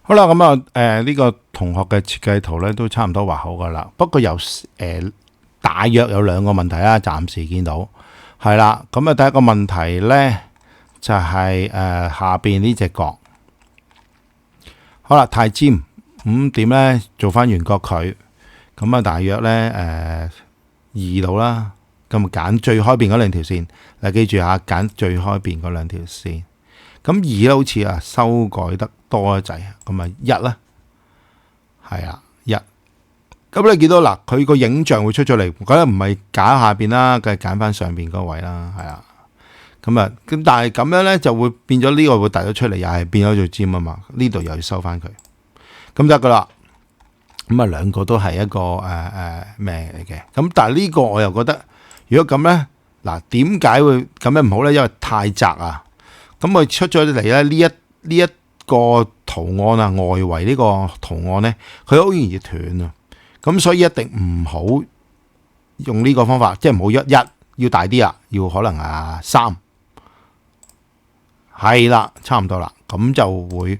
好啦，咁啊，呢個同學嘅設計圖咧都差唔多畫好噶啦。不過大約有兩個問題啦，暫時見到係啦。咁啊，第一個問題咧就係下邊呢隻角，好啦，太尖，咁點咧做翻圓角佢？咁啊，大約咧2度啦。咁揀最開邊嗰兩條線，嗱記住下揀最開邊嗰兩條線。咁2咧好似修改得多一滯，咁啊1啦，係啊1。咁你見到嗱，佢個影像會出咗嚟，覺得唔係揀下邊啦，梗係揀翻上邊嗰位啦，係啊。咁但係咁樣咧就會變咗呢個會突咗出嚟，又係變咗做尖啊嘛。呢度又要收翻佢，咁得噶啦。咁啊兩個都係一個咩嚟嘅？咁但係呢個我又覺得，如果咁咧，嗱點解會咁樣唔好咧？因為太窄啊。咁佢出咗嚟咧，呢一個圖案啊，外圍呢個圖案咧，佢好容易斷啊。咁所以一定唔好用呢個方法，即係唔好1，要大啲啊，要可能3，係啦，差唔多啦。咁就會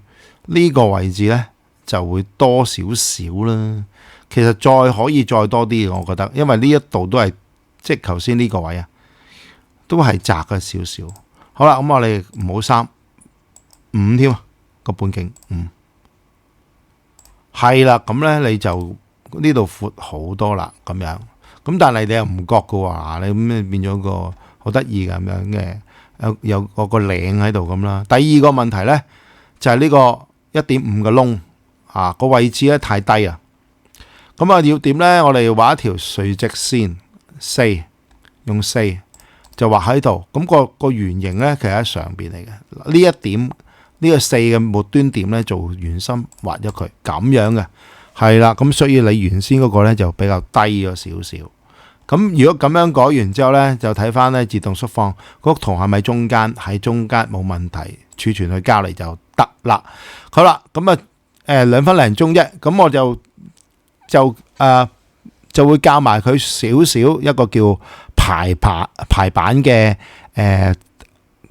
呢個位置咧就會多少少啦。其實再可以再多啲，我覺得，因為呢一度都係即係頭先呢個位啊，都係窄嘅少少。好啦，咁我哋唔好3，5添個半徑5，係啦，咁咧你就呢度闊好多啦，咁樣，咁但係你又唔覺嘅喎，你咁變咗個好得意嘅咁樣嘅，有個領喺度咁啦。第二個問題咧就係呢個1.5嘅窿個位置咧太低啊，咁啊要點咧？我哋畫一條垂直線4，用4。就畫喺度，咁個圓形咧，其實喺上邊嚟嘅。呢一點呢個4嘅末端點咧，做圓心畫咗佢，咁樣嘅係啦。咁所以你原先嗰個咧就比較低咗少少。咁如果咁樣改完之後咧，就睇翻咧自動縮放嗰幅圖係咪中間？喺中間冇問題，儲存去交嚟就得啦。好啦，咁2分零鐘啫，咁我就會教埋佢少少一個叫排版嘅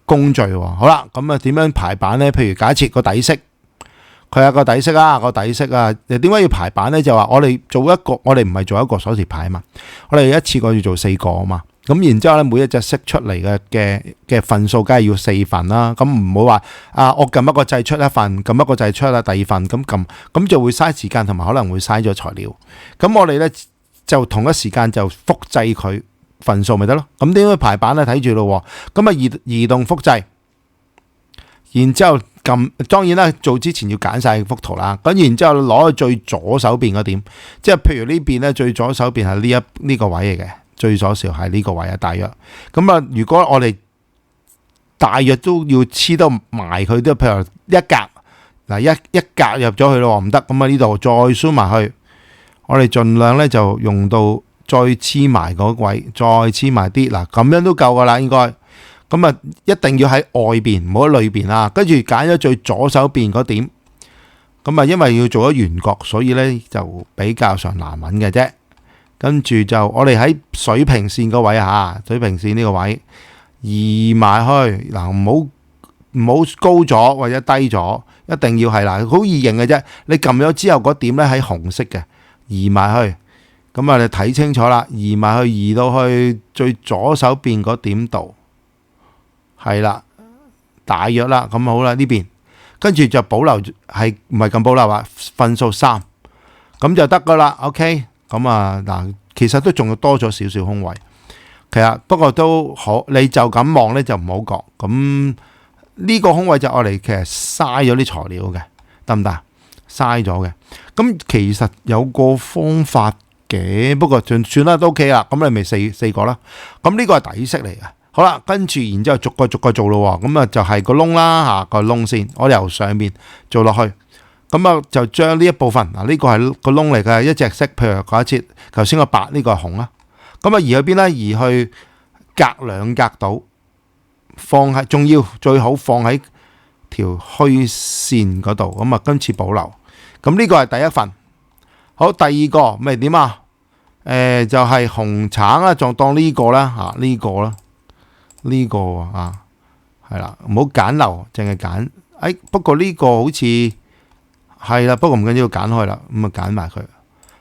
工序喎。好啦，咁點樣排版呢？譬如假設個底色，佢有個底色啊，點解要排版呢？就話我哋唔係做一個鎖匙牌啊嘛，我哋一次過要做4個啊嘛。咁然之後咧，每一隻色出嚟嘅份數，梗係要4份啦。咁唔好話我撳一個掣出一份，撳一個掣出第二份，咁就會嘥時間，同埋可能會嘥咗材料。咁我哋咧就同一時間就複製佢份數咪得咯。咁點樣排版咧？睇住咯。咁移動複製，然之後撳，當然啦，做之前要揀晒幅圖啦。咁然之後攞去最左手邊嗰點，即係譬如呢邊咧，最左手邊係呢個位嚟嘅。最左少係呢個位啊，大約咁如果我哋大約都要黐到埋佢，都譬如一格嗱，一格入咗去咯，唔得咁呢度再輸埋去，我哋盡量咧就用到再黐埋嗰位，再黐埋啲嗱，咁樣都夠噶啦，應該咁一定要喺外邊，唔好喺裏邊啊。跟住揀咗最左手邊嗰點，咁因為要做咗圓角，所以咧就比較上難揾嘅啫。跟住就我哋喺水平線個位水平線呢個位移埋去嗱，唔好高咗或者低咗，一定要係嗱，好易認嘅啫。你撳咗之後嗰點咧喺紅色嘅，移埋去，咁你睇清楚啦，移埋去，移到去最左手邊嗰點度，係啦，大約啦，咁好啦呢邊，跟住就保留係唔係咁保留啊？分數3，咁就得噶啦。OK。咁嗱，其實都仲要多咗少少空位，其實不過都好，你就咁望咧就唔好覺。咁呢個空位就我哋其實嘥咗啲材料嘅，得唔得？嘥咗嘅。咁其實有個方法嘅，不過算啦，都 OK 啦。咁你咪四個啦。咁呢個係底色嚟嘅。好啦，跟住然之後逐個做咯。咁就係個窿啦，個窿先，我由上面做落去。咁就將呢一部分嗱，呢個係個窿嚟嘅，一隻色，譬如假設頭先個白，呢個係紅啦。咁移去邊咧？移去隔2格度，放喺，仲要最好放喺條虛線嗰度。咁今次保留。咁呢個係第一份。好，第二個咪點啊？就係紅橙啦，就當呢個啦，呢個啦，呢個係啦，唔好揀漏，淨係揀。不過呢個好似係啦，不過唔緊要，揀開啦，咁啊揀埋佢，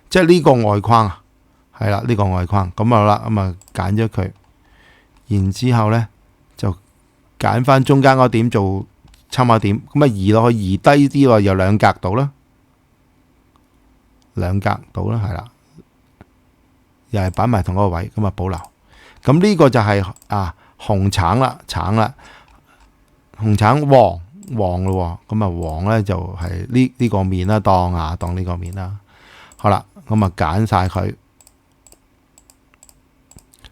即係呢個外框啊，係啦，呢個外框，咁好啦，咁啊揀咗佢，然之後咧就揀翻中間嗰點做參考點，咁啊移落去，移低啲喎，有兩格到啦，兩格到啦，係啦，又係擺埋同嗰個位，咁啊保留。咁呢個就係紅橙啦，橙啦，紅橙黃咯，咁啊黃咧就係呢個面啦，當呢個面啦。好啦，咁啊揀晒佢，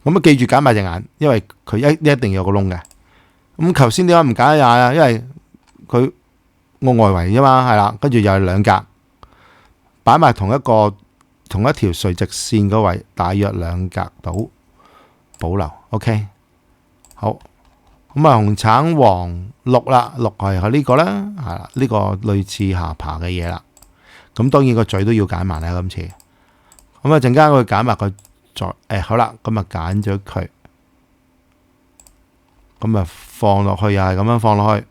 咁啊記住揀埋隻眼，因為佢一定有個窿嘅。咁頭先點解唔揀眼啊？因為佢個外圍啫嘛，係啦，跟住又係兩格，擺埋同一條垂直線嗰位，大約兩格到，保留。OK， 好。咁啊，紅橙黃綠啦，綠係呢個啦，係啦，呢個類似下巴嘅嘢啦。咁當然個嘴都要揀埋啦，今次。咁啊，陣間我會揀埋個再好啦，咁啊揀咗佢，咁啊放落去，又係咁樣放落去。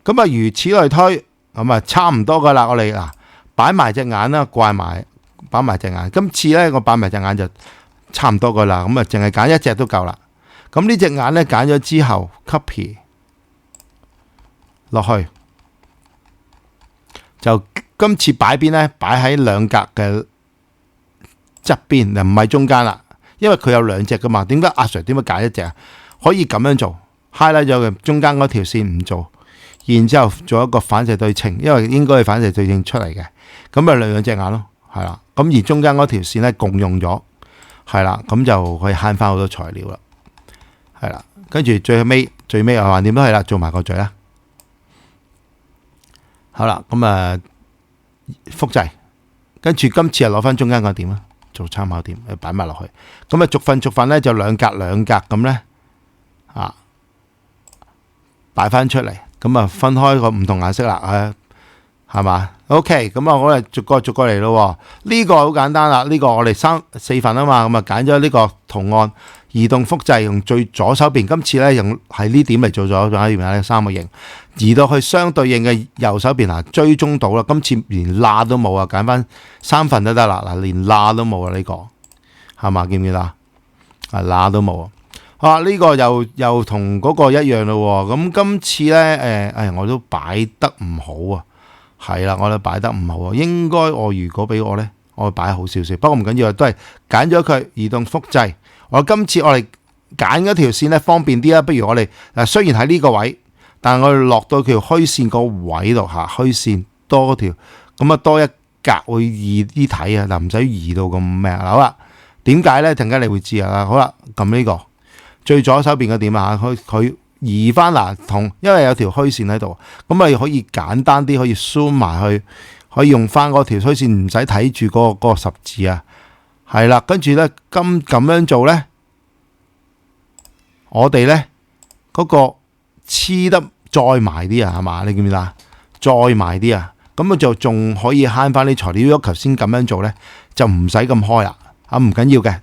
咁啊，如此類推，咁啊差唔多噶啦。我哋擺埋隻眼啦，擺埋隻眼。今次咧，我擺埋隻眼就差唔多噶啦，咁啊，淨係揀一隻都夠啦。咁呢隻眼咧揀咗之後 ，copy 落去，就今次擺邊咧？擺喺兩格嘅側邊，唔係中間啦，因為佢有兩隻噶嘛。點解阿 Sir 點解揀一隻啊？可以咁樣做 ，highlight 咗嘅中間嗰條線唔做，然之後做一個反射對稱，因為應該係反射對稱出嚟嘅。咁咪兩隻眼咯，係啦。咁而中間嗰條線咧共用咗。係啦，咁就可以慳翻好多材料啦。係啦，跟住最尾又橫掂都係啦，做埋個嘴啦。好啦，咁啊複製，跟住今次又攞翻中間個點啦，做參考點，擺埋落去。咁啊逐份咧就兩格咁咧，擺翻出嚟。咁啊分開個唔同顏色啦，係嘛 ？OK， 咁啊，我哋逐個嚟咯。呢個好簡單啦，呢個我哋4份啊嘛，咁啊揀咗呢個圖案，移動複製用最左手邊。今次咧用係呢點嚟做咗左手邊呢三個形，移到去相對應嘅右手邊追蹤到啦。今次連罅都冇啊，揀翻3份都得啦。連罅都冇啊，呢個係嘛？見唔見啊？罅都冇啊！呢個又同嗰個一樣咯。咁今次咧，我都擺得唔好啊。係啦，我都擺得唔好啊。應該如果俾我呢，我會擺好少少。不過唔緊要，都係揀咗佢移動複製。今次我哋揀嗰條線呢方便啲啦。不如我哋雖然喺呢個位，但係我哋落到條虛線個位度下，虛線多條，咁啊多一格會易啲睇啊。唔使移到咁咩。好啦，點解呢？陣間你會知啊。好啦，撳呢個最左手邊嘅點啊，佢移翻因為有條虛線喺度，咁啊可以簡單啲，可以 zoom 埋去，可以用翻嗰條虛線，唔使睇住嗰個十字啊。係啦，跟住咧咁樣做咧，我哋咧嗰個黐得再埋啲啊，係嘛？你見唔見啊？再埋啲啊，咁啊就仲可以慳翻啲材料。如果頭先咁樣做咧，就唔使咁開啦。唔緊要嘅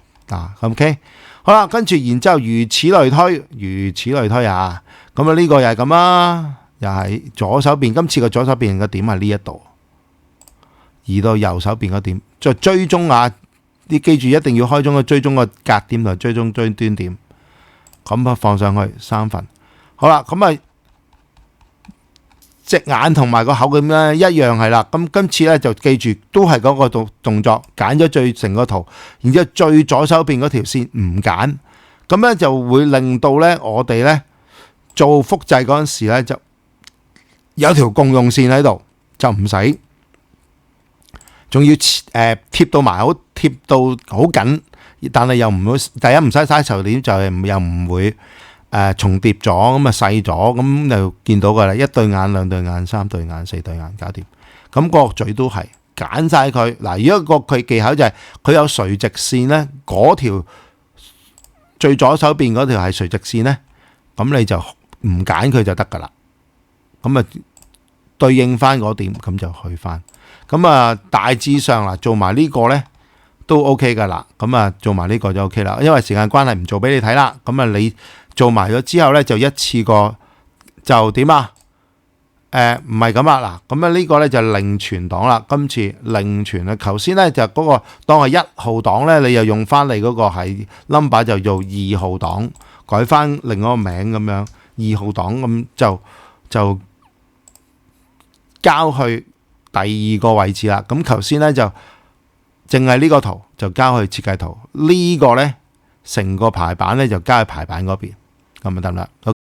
，OK。好啦，跟住然之後如此類推啊，咁啊呢個又係咁啦，又係左手邊。今次個左手邊嘅點係呢一度，移到右手邊個點，再追蹤啊！你記住一定要開中個追蹤個格點同追蹤端點，咁啊放上去3份。好啦，咁啊隻眼同埋個口咁咧一樣係啦。咁今次咧就記住都係嗰個動作，揀咗最成個圖，然之後最左手邊嗰條線唔揀，咁咧就會令到咧我哋咧做複製嗰陣時咧就有條共用線喺度，就唔使仲要貼到埋好貼到好緊，但係又唔會第一唔使嘥材料，就係又唔會重疊咗，咁啊細咗，咁就見到噶啦，一對眼、兩對眼、3對眼、4對眼，搞掂。咁個嘴都係揀晒佢。嗱，如果個佢技巧就係佢有垂直線咧，嗰條最左手邊嗰條係垂直線咧，咁你就唔揀佢就得噶啦。咁啊對應翻嗰點，咁就去翻。咁啊大致上做埋呢個咧都 OK 噶啦。咁啊做埋呢個就 OK 啦。因為時間關係唔做俾你睇啦。咁啊你做埋咗之後咧，就一次過就點啊？唔係咁啦，嗱，咁啊呢個咧就另存檔啦。今次另存啊，頭先咧就嗰個當係1號檔咧，你又用翻你嗰個係 number 就做2號檔，改翻另一個名咁樣2號檔咁就交去第2個位置啦。咁頭先咧就淨係呢個圖就交去設計圖，呢個咧成個排版咧就交去排版嗰邊，咁就得啦。OK。